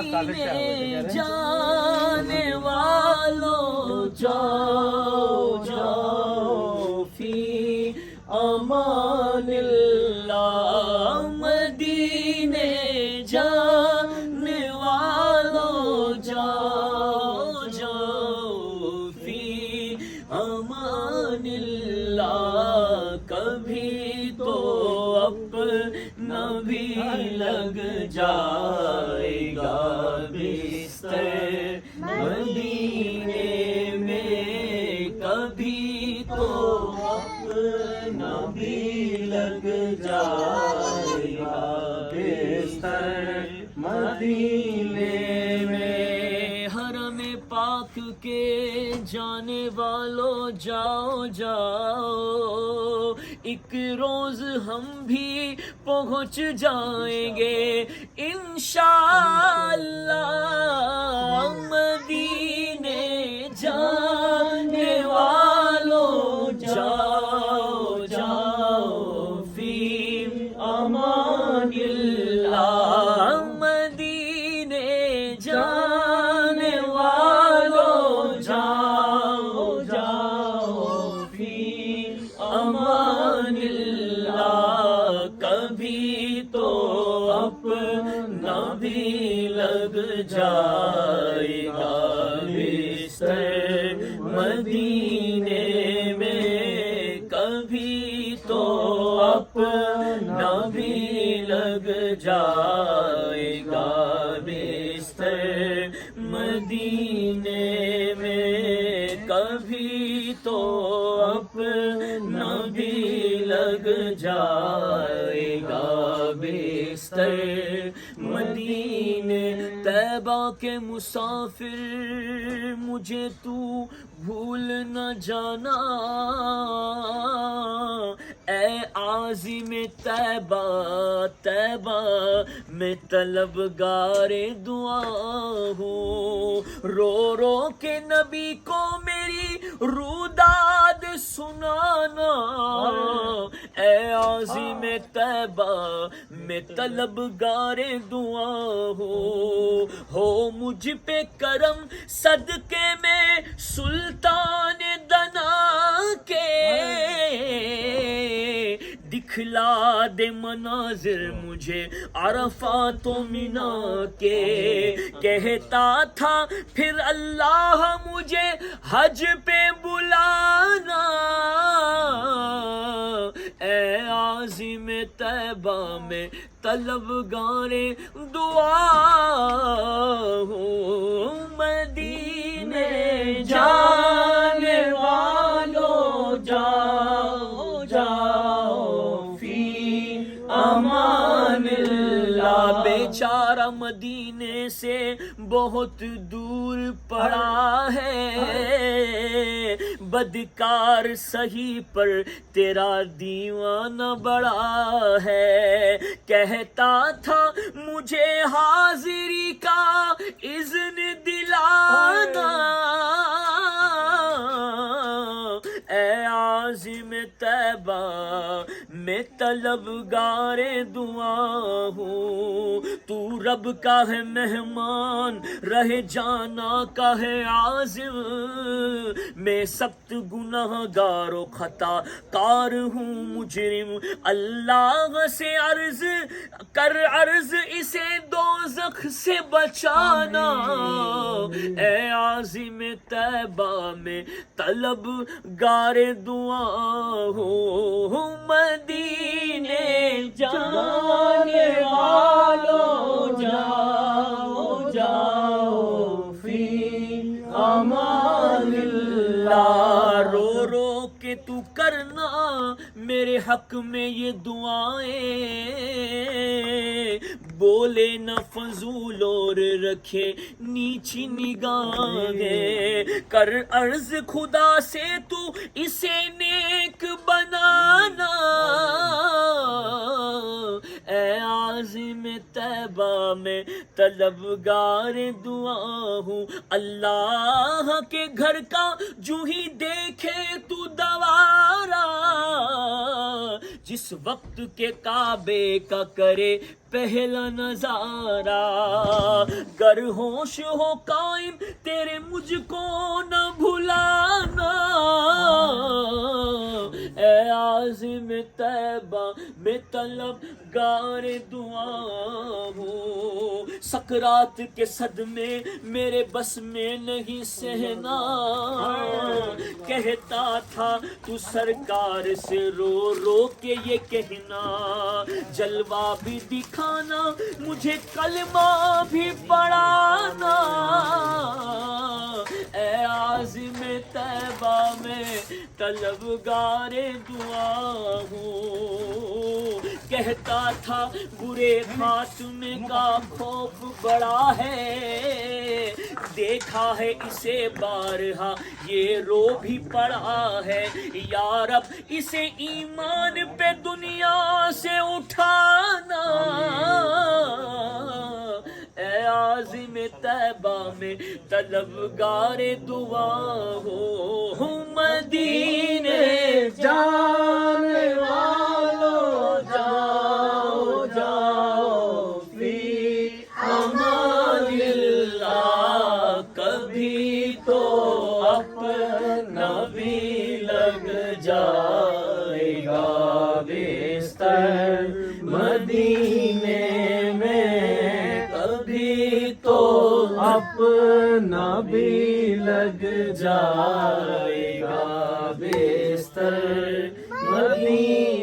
مدینے جانے والوں جاؤ جاؤ فی امان اللہ، مدینے جانے والوں جاؤ جاؤ فی امان اللہ، کبھی تو اپنا بھی لگ جائے گا بستر مدینے میں، کبھی تو اپنا بھی لگ جائے گا بستر مدینے میں۔ حرم پاک کے جانے والوں جاؤ جاؤ، ایک روز ہم بھی پہنچ جائیں گے انشاءاللہ، مدینے جانے والوں جاؤ جاؤ فی امان اللہ، مدینے جانے والوں جاؤ جاؤ فی امان اللہ، کبھی تو اپنا بھی لگ جائے گا بستر مدینے میں، کبھی تو اپنا بھی لگ جائے گا بستر مدینے میں، کبھی تو اپنا بھی لگ جائے گا بستر مدینے۔ طیبہ کے مسافر مجھے تو بھول نہ جانا، اے عازم طیبہ طیبہ میں طلبگار دعا ہوں، رو رو کے نبی کو میری روداد سنانا، اے عازم طیبہ میں طلبگار دعا ہو مجھ پہ کرم صدقے میں سلطان دنا کے، دکھلا دے مناظر مجھے عرفات و منا کے، کہتا تھا پھر اللہ مجھے حج پہ بلانا، اے عازم طیبہ میں طلبگار دعا ہوں، مدینے جانے والوں جاؤ جاؤ فی امان اللہ، بیچارہ مدینے سے بہت دور پڑا ہے، بدکار سہی پر تیرا دیوانہ بڑا ہے، کہتا تھا مجھے حاضری کا اذن دلانا، اے عازم طیبہ میں طلبگار دعا ہوں، تو رب کا ہے مہمان رہ جانا کا ہے عازم، میں سخت گناہ گار و خطا کار ہوں مجرم، اللہ سے عرض کر عرض اسے دوزخ سے بچانا، اے عازم طیبہ میں طلبگار دعا ہو، مدینے جانے والوں جاؤ جاؤ فی امان اللہ، رو رو کے تو کرنا میرے حق میں یہ دعائیں، بولے نہ فضول اور رکھے نیچی نگاہیں، کر عرض خدا سے تو اسے نیک بنانا، اے عظیم طیبہ میں طلبگار دعا ہوں، اللہ کے گھر کا جو ہی دیکھے تو دوارا، جس وقت کے کعبے کا کرے پہلا نظارہ، گر ہوش ہو قائم تیرے مجھ کو نہ بھلانا، اے عظیم طیبہ میں طلبگار دعا ہوں، سکرات کے صدمے میرے بس میں نہیں سہنا، کہتا تھا تو سرکار سے رو رو کے یہ کہنا، جلوہ بھی دکھانا مجھے کلمہ بھی پڑھانا، اے عظیم طیبہ میں طلبگار دعا ہوں، کہتا تھا برے خاتمے کا خوف بڑا ہے، دیکھا ہے اسے بارہا یہ رو بھی پڑا ہے، یا رب اسے ایمان پہ دنیا سے اٹھانا، اے عظیم طیبہ میں طلبگار دعا ہو، مدینے جانے والوں جاؤ جاؤ فی امان اللہ، کبھی تو اپنا بھی لگ جائے گا بستر مدینے میں کبھی تو اپنا بھی لگ جائے گا بستر، مدینے